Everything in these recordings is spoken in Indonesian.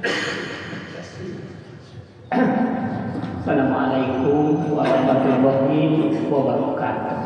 Assalamualaikum warahmatullahi wabarakatuh.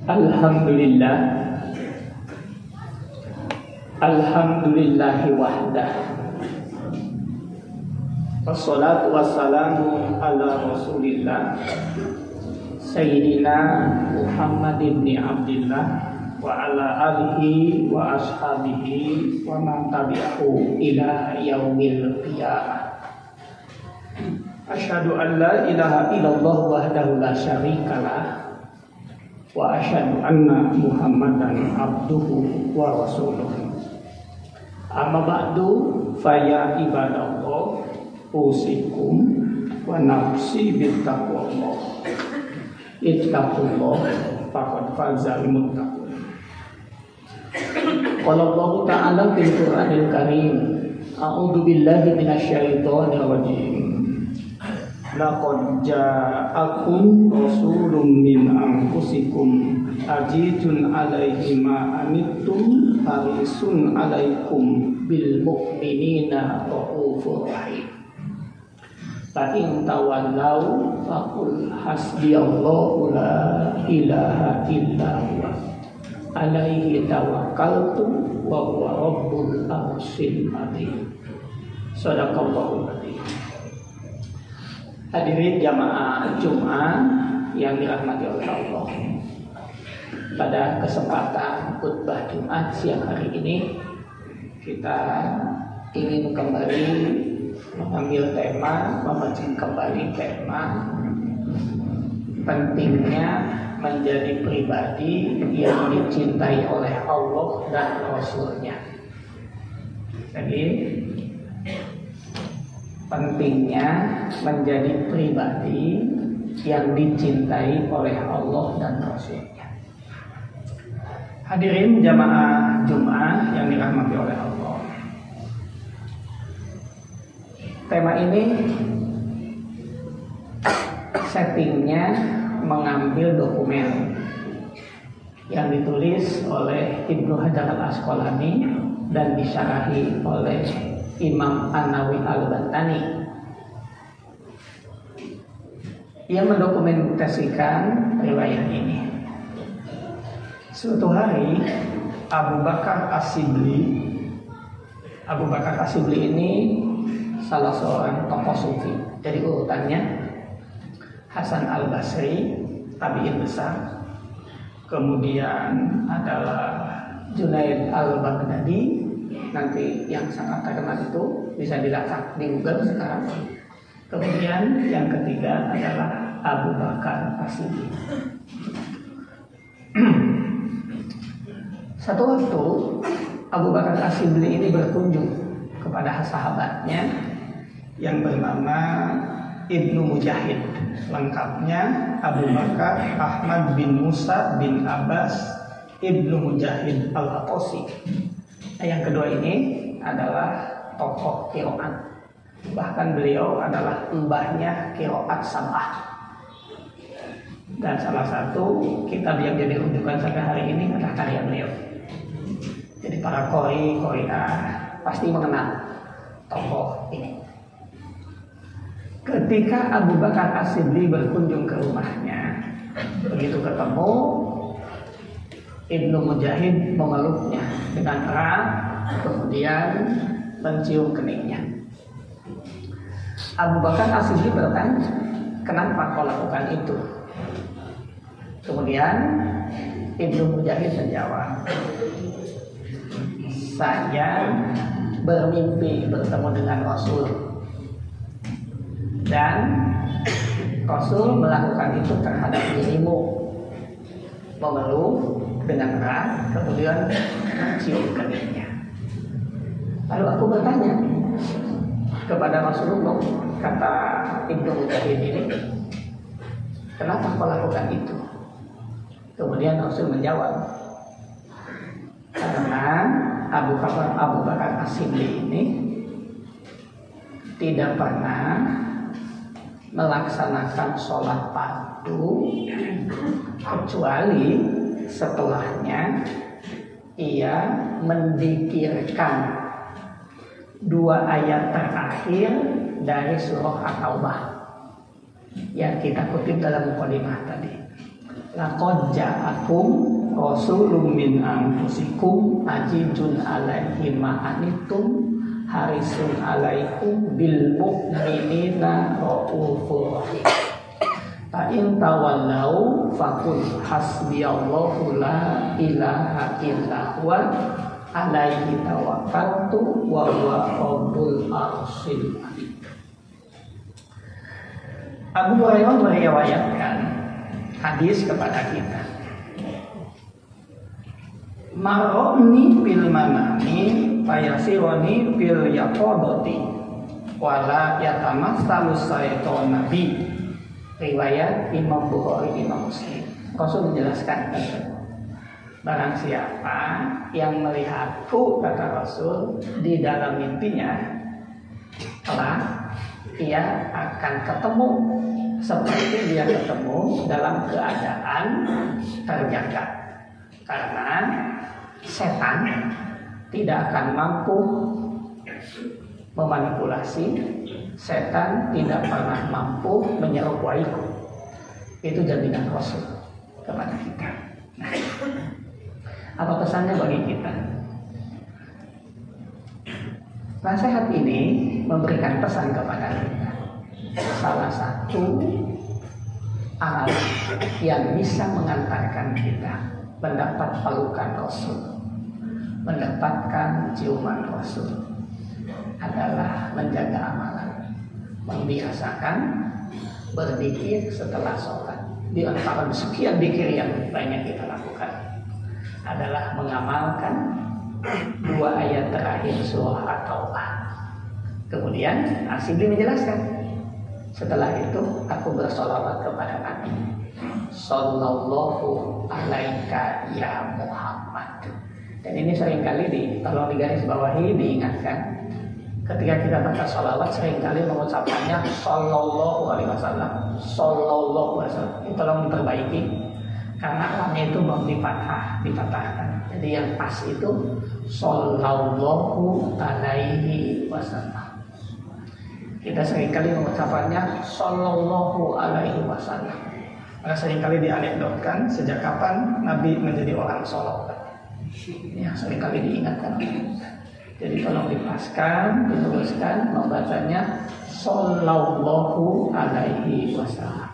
Alhamdulillah, alhamdulillahi wahdah, wassalatu wassalamu ala rasulillah Sayyidina Muhammad ibn Abdillah wa ala alihi wa ashabihi wa man tabi'ahu ila yaumil qiyamah. Asyhadu an la ilaha illallah wahdahu la syarikalah wa asyhadu anna Muhammadan abduhu wa rasuluh. Amma ba'du fa ya ibadallah usikum wa nafsi bittaqwallah. Ittaqullah faqad fazal muttaqun. Qala Allah ta'ala fil Qur'anil Karim, a'udzu billahi minasyaitonir rajim. Laqad ja'akum rasulun min anfusikum azizun 'alaihi ma anittum harisun 'alaikum bil mu'minina raufur rahim. Fa in tawallaw faqul hasbiyallahu la ilaha illa huwa alaihi tawakkaltu wa huwa rabbul arsyil azim. Shadaqallahul azim. Hadirin jamaah Jumat yang dirahmati oleh Allah. Pada kesempatan khutbah Jumat siang hari ini kita ingin kembali mengambil tema, memecah kembali tema pentingnya menjadi pribadi yang dicintai oleh Allah dan Rasul-Nya. Jadi pentingnya menjadi pribadi yang dicintai oleh Allah dan Rasul-Nya. Hadirin jamaah Jumat yang dirahmati oleh Allah. Tema ini settingnya mengambil dokumen yang ditulis oleh Ibnu Hajar Al-Asqalani dan disyarahi oleh Imam An-Nawawi Al-Bantani. Ia mendokumentasikan riwayat ini. Suatu hari Abu Bakar As-Sibli ini salah seorang tokoh sufi. Jadi urutannya Hasan Al-Basri, tabi'in besar. Kemudian adalah Junaid Al-Baghdadi, nanti yang sangat terkenal itu bisa dilacak di Google sekarang. Kemudian yang ketiga adalah Abu Bakar As-Sibli. Satu waktu Abu Bakar As-Sibli ini berkunjung kepada sahabatnya yang bernama Ibnu Mujahid. Lengkapnya Abu Bakar Ahmad bin Musa bin Abbas Ibnu Mujahid Al-Atosi. Yang kedua ini adalah tokoh qiraat. Bahkan beliau adalah mbahnya qiraat Sab'ah. Dan salah satu kitab yang jadi rujukan sampai hari ini adalah karya beliau. Jadi para qori'ah pasti mengenal tokoh ini. Ketika Abu Bakar As-Sibli berkunjung ke rumahnya, begitu ketemu, Ibnu Mujahid memeluknya dengan erat, kemudian mencium keningnya. Abu Bakar As-Sibli bertanya, kenapa kau lakukan itu? Kemudian Ibnu Mujahid menjawab, saya bermimpi bertemu dengan Rasul, dan Rasul melakukan itu terhadap dirimu, memeluk dengan erat, kemudian mencium keningnya. Lalu aku bertanya kepada Rasulullah, kata Ibnu Mujahid ini, kenapa kau lakukan itu? Kemudian Rasul menjawab, karena Abu Bakar As-Sibli ini tidak pernah melaksanakan sholat fardu kecuali setelahnya ia mendikirkan 2 ayat terakhir dari surah At-Taubah yang kita kutip dalam mukadimah tadi. Laqad ja'akum rasulun min anfusikum azizun 'alaihi ma anittum harisun 'alaikum bil mu'minina raufur rahim. Fa in tawallau faqul hasbiyallahu la ilaha illa huwa alaihi tawakkaltu wa huwa rabbul arsyil azim. Abu Hurairah meriwayatkan hadis kepada kita. Maroni bil manami fayasironi bil yaqadati wala yatamassalu syaiton nabi. Riwayat Imam Bukhari, Imam Muslim. Rasul menjelaskan, barang siapa yang melihatku, kata Rasul, di dalam mimpinya, kelak ia akan ketemu seperti dia ketemu dalam keadaan terjaga. Karena setan tidak akan mampu memanipulasi, setan tidak pernah mampu menyerupaiku. Itu jaminan Rasul kepada kita. Nah, Apa pesannya bagi kita? Nasihat ini memberikan pesan kepada kita. Salah satu alat yang bisa mengantarkan kita mendapat pelukan Rasul, mendapatkan ciuman Rasul adalah menjaga amalan, membiasakan berzikir setelah sholat. Di antara sekian zikir yang banyak kita lakukan adalah mengamalkan 2 ayat terakhir surah At-Taubah. Kemudian Asyibli menjelaskan, setelah itu aku bersolawat kepada Nabi Sallallahu alaika ya Muhammad. Dan ini seringkali tolong digaris bawahi, diingatkan. Ketika kita baca sholawat seringkali mengucapkannya Sallallahu alaihi wasallam, Sallallahu alaihi wasallam. Ini tolong diperbaiki karena lamnya itu belum dipatahkan. Jadi yang pas itu Sallallahu alaihi wasallam. Kita seringkali mengucapkannya Sallallahu alaihi wasallam. Maka seringkali dianekdotkan sejak kapan Nabi menjadi orang sholawat. Ya, seringkali diingatkan. Jadi tolong dipaskan, dituliskan, membacanya Sallallahu alaihi wasallam.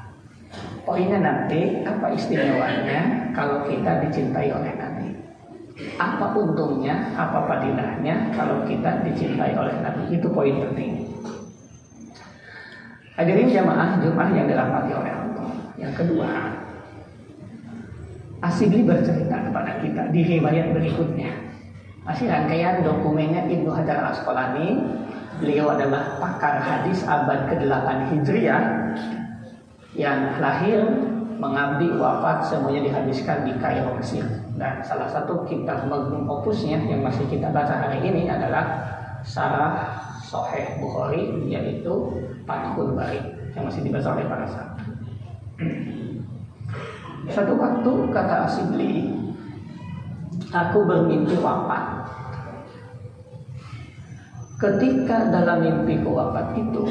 Poinnya nanti, apa istimewanya kalau kita dicintai oleh Nabi? Apa untungnya, apa fadilahnya kalau kita dicintai oleh Nabi? Itu poin penting. Hadirin jamaah Jumat yang dirahmati oleh Allah. Yang kedua, Asyibli bercerita kepada kita di riwayat berikutnya. Masih rangkaian dokumennya Ibnu Hajar Al-Asqalani. Beliau adalah pakar hadis abad ke-8 Hijriah yang lahir, mengabdi, wafat semuanya dihabiskan di Kairo, Mesir. Dan salah satu kitab magnum opusnya yang masih kita baca hari ini adalah Syarah Sahih Bukhari, yaitu Fathul Bari yang masih dibaca oleh para sahabat. Suatu waktu kata Asyibli, aku bermimpi wafat. Ketika dalam mimpiku wafat itu,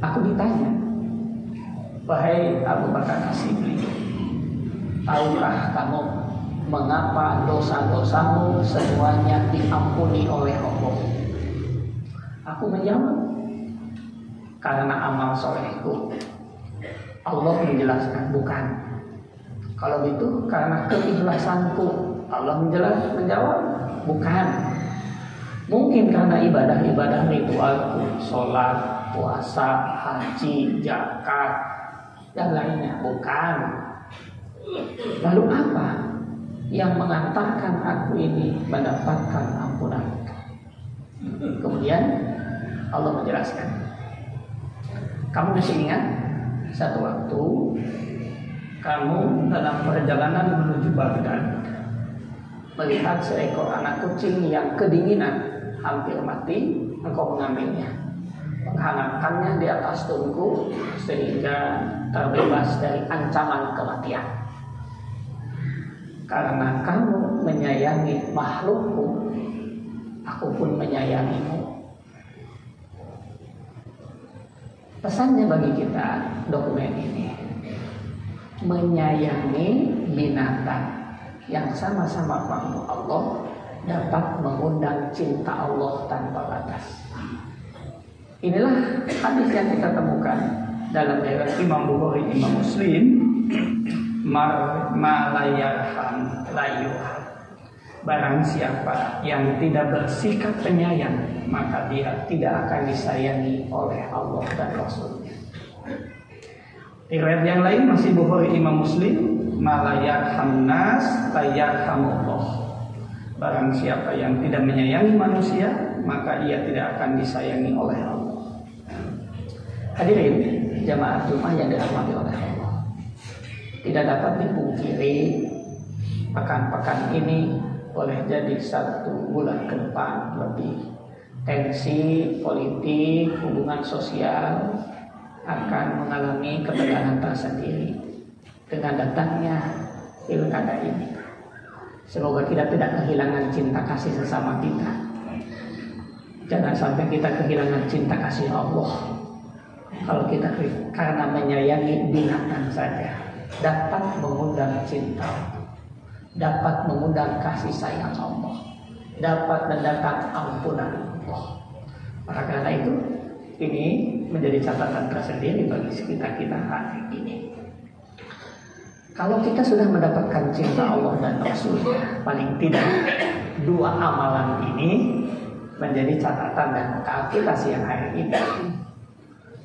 aku ditanya, wahai Abu Bakar Asyibli, tahukah kamu mengapa dosa-dosamu semuanya diampuni oleh Allah? Aku menjawab, karena amal solehku. Allah menjelaskan, bukan. Kalau itu karena keikhlasanku. Allah menjawab, bukan. Mungkin karena ibadah-ibadah ritualku, sholat, puasa, haji, zakat, dan lainnya, bukan. Lalu apa yang mengantarkan aku ini mendapatkan ampunan? Kemudian Allah menjelaskan, kamu masih ingat satu waktu kamu dalam perjalanan menuju Baghdad melihat seekor anak kucing yang kedinginan, hampir mati, engkau mengambilnya, menghangatkannya di atas tungku sehingga terbebas dari ancaman kematian. Karena kamu menyayangi makhlukku, aku pun menyayangimu. Pesannya bagi kita dokumen ini, menyayangi binatang yang sama-sama makhluk Allah dapat mengundang cinta Allah tanpa batas. Inilah hadis yang kita temukan dalam riwayat Imam Bukhari, Imam Muslim, malayarham layuha. Barang siapa yang tidak bersikap penyayang, maka dia tidak akan disayangi oleh Allah dan Rasulnya. Riwayat yang lain masih Bukhari, Imam Muslim, malayarham nas layarhamullah. Barang siapa yang tidak menyayangi manusia, maka ia tidak akan disayangi oleh Allah. Hadirin jamaah Jumat yang dirahmati oleh Allah, tidak dapat dipungkiri pekan-pekan ini boleh jadi 1 bulan ke depan lebih, tensi politik, hubungan sosial akan mengalami ketegangan tersendiri dengan datangnya pilkada ini. Semoga kita tidak kehilangan cinta kasih sesama kita. Jangan sampai kita kehilangan cinta kasih Allah. Kalau kita karena menyayangi binatang saja dapat mengundang cinta. dapat mengundang kasih sayang Allah, dapat mendatang ampunan Allah. Maka karena itu ini menjadi catatan tersendiri bagi kita hari ini. Kalau kita sudah mendapatkan cinta Allah dan Rasulnya, paling tidak dua amalan ini menjadi catatan dan bekal kita siang hari ini.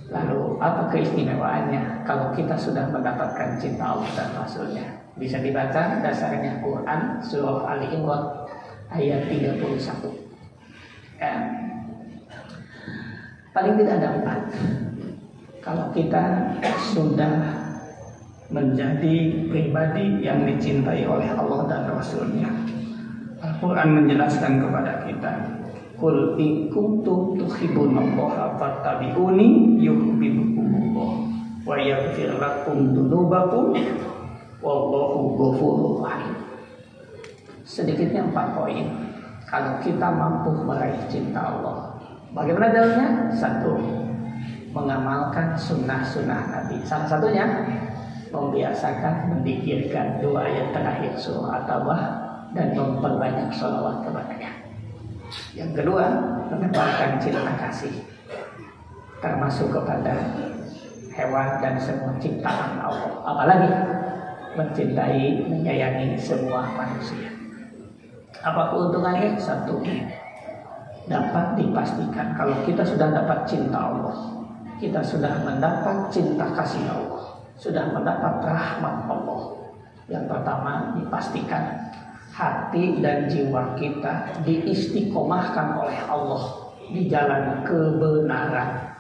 Lalu apa keistimewaannya kalau kita sudah mendapatkan cinta Allah dan Rasulnya? Bisa dibaca dasarnya Quran surah Ali Imran ayat 31. Paling tidak ada 4. Kalau kita sudah menjadi pribadi yang dicintai oleh Allah dan Rasulnya, Al-Quran menjelaskan kepada kita, Qul in kuntum tuhibbunallaha fattabi'uni yuhibbukumullah wa yaghfir lakum dzunubakum wallahu ghafurur rahim. Sedikitnya 4 poin. Kalau kita mampu meraih cinta Allah, bagaimana jalannya? 1. Mengamalkan sunnah-sunnah Nabi. Salah satunya membiasakan mendikirkan 2 ayat terakhir surah At-Taubah dan memperbanyak sholawat kepadanya. Yang kedua, menempatkan cinta kasih, termasuk kepada hewan dan semua ciptaan Allah. Apalagi mencintai, menyayangi semua manusia. Apa keuntungannya? 1. Dapat dipastikan kalau kita sudah dapat cinta Allah, kita sudah mendapat cinta kasih Allah, sudah mendapat rahmat Allah. Yang pertama, dipastikan hati dan jiwa kita diistiqomahkan oleh Allah di jalan kebenaran.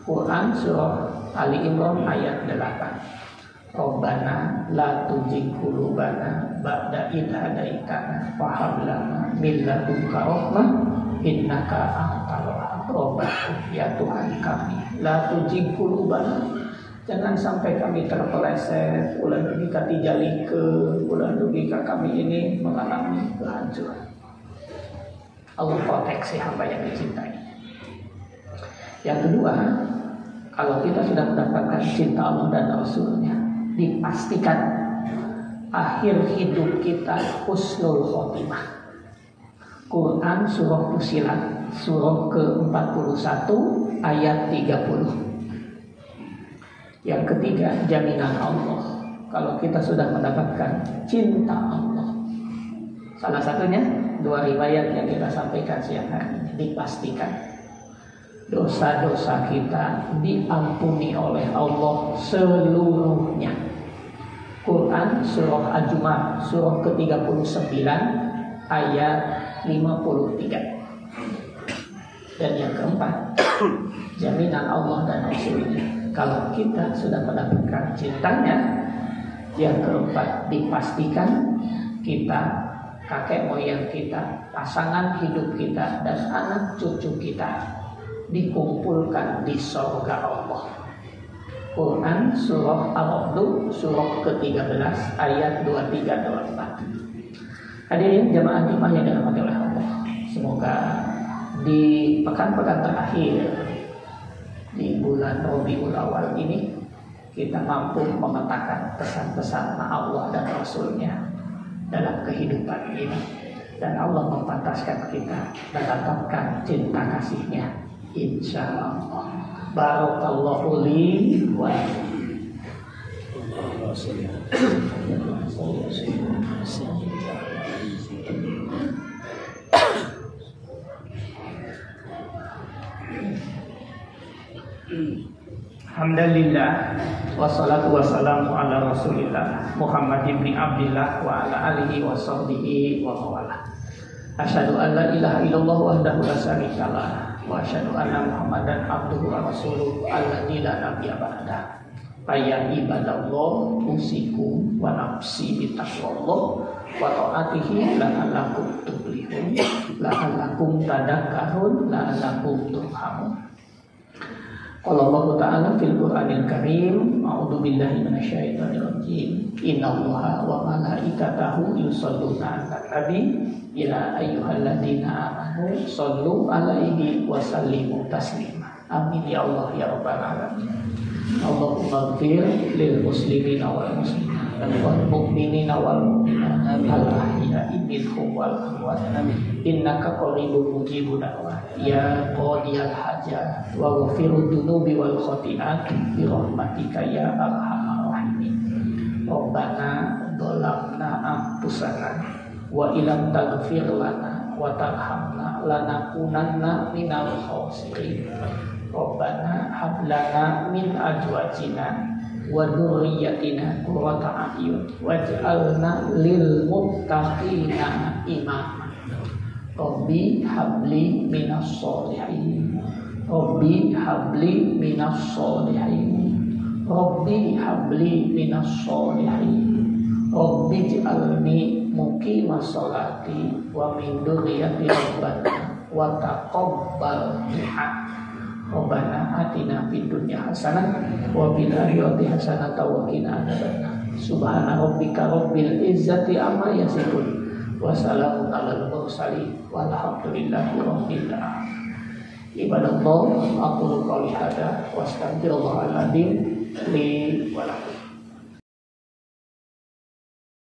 Quran surah Ali Imran ayat 8. Rabbana la tuzigh qulubana ba'da idh hadaitana wa hab lana min ladunka rahmah innaka antal wahhab. Ya Tuhan kami, la tuzigh qulubana, jangan sampai kami terpeleset, ulah dugi ka tijalikeun, ulah dugi ka kami ini mengalami kehancuran. Allah proteksi hamba yang dicintai. Yang kedua, kalau kita sudah mendapatkan cinta Allah dan Rasulnya, dipastikan akhir hidup kita husnul khotimah. Quran surah Fussilat surah ke-41 ayat 30. Yang ketiga, jaminan Allah. Kalau kita sudah mendapatkan cinta Allah, salah satunya 2 riwayat yang kita sampaikan siang hari ini, dipastikan dosa-dosa kita diampuni oleh Allah seluruhnya. Quran surah Al-Jumu'ah surah ke-39 ayat 53. Dan yang keempat, jaminan Allah dan Rasulnya. Kalau kita sudah mendapatkan cintanya, yang keempat, dipastikan kita, kakek moyang kita, pasangan hidup kita, dan anak cucu kita dikumpulkan di surga Allah. Quran surah Al-Ra'd surah ke-13 ayat 23-24. Hadirin jamaah yang dirahmati oleh Allah, semoga di pekan-pekan terakhir di bulan Rabiul Awal ini kita mampu memetakan pesan-pesan Allah dan Rasulnya dalam kehidupan ini, dan Allah mempantaskan kita mendapatkan cinta kasihnya, insya Allah. Barakallahu li wa Alhamdulillah, wassalatu wassalamu ala Rasulillah Muhammad ibn Abdillah wa ala alihi wa sahbihi wa mawala. Asyhadu an la ilaha illallah wahdahu la syarikalah wa asyhadu anna Muhammadan abduhu wa rasuluh alladzi la nabiyya ba'dah. Fa ibadallah usikum wa nafsi bi taqwallah wa ta'atihi la'allakum tuflihun la'allakum tadakkarun la'allakum turhamun. Qala Allah Ta'ala fil Qur'anil Karim, a'udzu billahi minasyaitonir rajim. Innallaha wa malaikatahu yusholluna 'alan nabi ya ayyuhalladzina amanu shollu 'alaihi wa sallimu taslima. Amin ya Allah ya rabbal alamin. Allahumma ighfir lil muslimina wal muslimat wal mu'minina wal mu'minat al-ahya'i minhum wal amwat innaka qaribun mujibud da'wat ya qadiyal hajat wa ghafirud dunubi wal khati'at bi rahmatika ya arhamar rahimin. Rabbana dhalamna anfusana wa illam taghfir lana wa tarhamna lanakunanna minal khasirin. Rabbana hab lana min azwajina wa dzurriyyatina qurrata a'yun waj'alna lil muttaqina imama. Rabbi habli minas sholihin. Rabbi habli minas sholihin. Rabbi habli minas sholihin. Rabbi ij'alni muqimas sholati wa min dzurriyyati rabbana wa taqabbal du'a. Rabbana atina fid dunya hasanah wa fil akhirati hasanah wa qina adzabannar. Subhana rabbika rabbil izzati amma yasifun wa salamun alal mursalin walhamdulillahi rabbil alamin. Ibadallah, aqulu qouli hadza wa astaghfirullahal adzim li wa lakum.